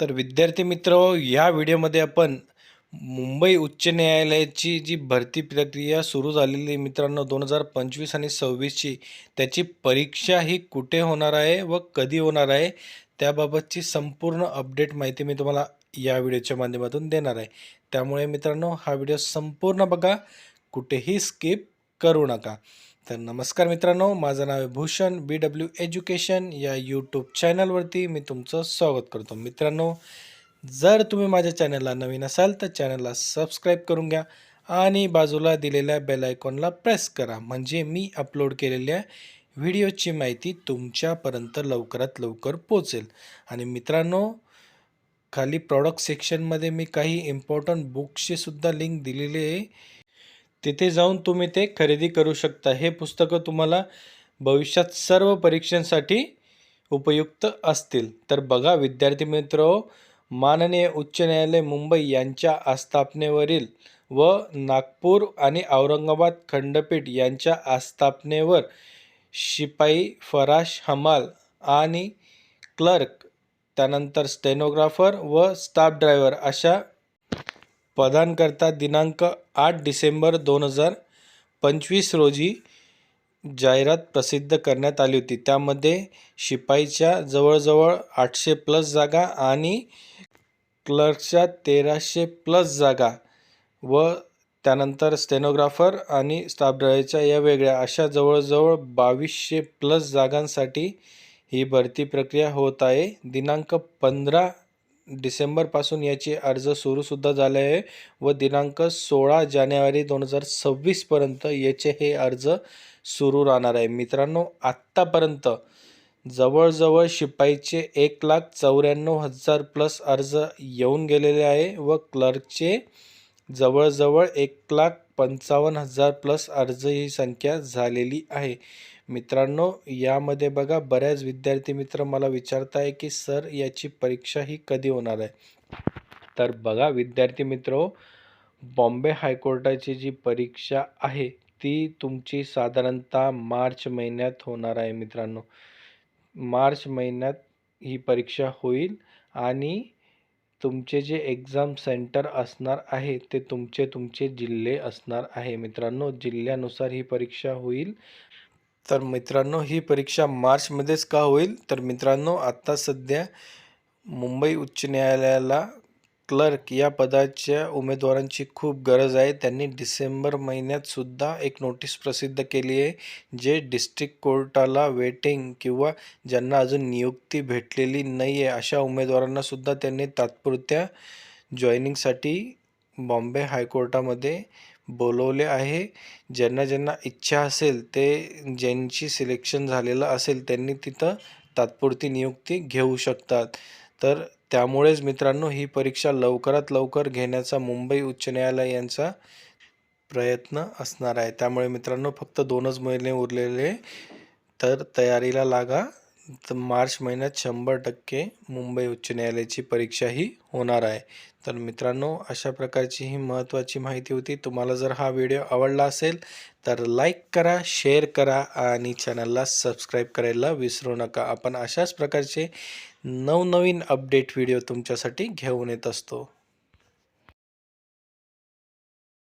तर विद्यार्थी मित्र या व्हिडिओमध्ये आपण मुंबई उच्च न्यायालयाची जी भरती प्रक्रिया सुरू झालेली आहे मित्रांनो 2025 आणि 26ची त्याची परीक्षा ही कुठे होणार आहे व कधी होणार आहे त्याबाबतची संपूर्ण अपडेट माहिती मी तुम्हाला या व्हिडिओच्या माध्यमातून देणार आहे. त्यामुळे मित्रांनो हा व्हिडिओ संपूर्ण बघा, कुठेही स्किप करू नका. तर नमस्कार मित्रांनो, माझं नाव आहे भूषण BW एज्युकेशन या यूट्यूब चॅनलवरती मी तुमचं स्वागत करतो. मित्रांनो, जर तुम्ही माझ्या चॅनलला नवीन असाल तर चॅनलला सबस्क्राईब करून घ्या आणि बाजूला दिलेल्या बेल आयकॉनला प्रेस करा, म्हणजे मी अपलोड केलेल्या व्हिडिओची माहिती तुमच्यापर्यंत लवकरात लवकर पोहोचेल. आणि मित्रांनो, खाली प्रॉडक्ट सेक्शनमध्ये मी काही इम्पॉर्टंट बुक्सची सुद्धा लिंक दिलेली आहे, तिथे जाऊन तुम्ही ते खरेदी करू शकता. हे पुस्तकं तुम्हाला भविष्यात सर्व परीक्षांसाठी उपयुक्त असतील. तर बघा विद्यार्थी मित्र, माननीय उच्च न्यायालय मुंबई यांच्या आस्थापनेवरील व नागपूर आणि औरंगाबाद खंडपीठ यांच्या आस्थापनेवर शिपाई, फराश, हमाल आणि क्लर्क, त्यानंतर स्टेनोग्राफर व स्टाफ ड्रायव्हर अशा पदांकरता दिनांक 8 डिसेंबर 2025 रोजी जाहिरात प्रसिद्ध करण्यात आली होती. त्यामध्ये शिपाईच्या जवळजवळ 800+ जागा आणि क्लर्कच्या 1300+ जागा व त्यानंतर स्टेनोग्राफर आणि स्टाफ ड्रायव्हरच्या या वेगळ्या अशा जवळजवळ 2200+ जागांसाठी ही भरती प्रक्रिया होत आहे. दिनांक 15 डिसेंबरपासून याचे अर्ज सुरूसुद्धा झाले आहे व दिनांक 16 जानेवारी 2026 पर्यंत याचे हे अर्ज सुरू राहणार आहे. मित्रांनो, आत्तापर्यंत जवळजवळ शिपाईचे 1,94,000+ अर्ज येऊन गेलेले आहे व क्लर्कचे जवळजवळ 1,55,000+ अर्ज ही संख्या झालेली आहे. मित्रांनो, यामध्ये बघा बऱ्याच विद्यार्थी मित्र मला विचारत आहे की सर याची परीक्षा ही कधी होणार आहे. तर बघा विद्यार्थी मित्र, बॉम्बे हायकोर्टाची जी परीक्षा आहे ती तुमची साधारणतः मार्च महिन्यात होणार आहे. मित्रांनो, मार्च महिन्यात ही परीक्षा होईल आणि तुमचे जे एक्झाम सेंटर असणार आहे ते तुमचे जिल्हे असणार आहे. मित्रांनो, जिल्ह्यानुसार ही परीक्षा होईल. तर मित्रांनो, ही परीक्षा मार्चमध्येच का होईल, तर मित्रांनो आत्ता सध्या मुंबई उच्च न्यायालयाला क्लर्क या पदाच्या उमेदवारांची खूप गरज आहे. त्यांनी डिसेंबर महिन्यात सुद्धा एक नोटीस प्रसिद्ध केली आहे. जे डिस्ट्रिक्ट कोर्टाला वेटिंग किंवा ज्यांना अजून नियुक्ती भेटलेली नाही आहे अशा उमेदवारांना सुद्धा त्यांनी तात्पुरत्या जॉईनिंगसाठी बॉम्बे हायकोर्टामध्ये बोलवले आहे. ज्यांना इच्छा असेल, ते ज्यांची सिलेक्शन झालेलं असेल त्यांनी तिथं तात्पुरती नियुक्ती घेऊ शकतात. तर त्यामुळेच मित्रांनो ही परीक्षा लवकरात लवकर घेण्याचा मुंबई उच्च न्यायालय यांचा प्रयत्न असणार आहे. त्यामुळे मित्रांनो फक्त 2च महिने उरलेले, तर तयारीला लागा. तर मार्च महिन्यात 100% मुंबई उच्च न्यायालयाची परीक्षा ही होणार आहे. तर मित्रांनो, अशा प्रकारची ही महत्त्वाची माहिती होती. तुम्हाला जर हा व्हिडिओ आवडला असेल तर लाईक करा, शेअर करा आणि चॅनलला सबस्क्राईब करायला विसरू नका. आपण अशाच प्रकारचे नवनवीन अपडेट व्हिडिओ तुमच्यासाठी घेऊन येत असतो.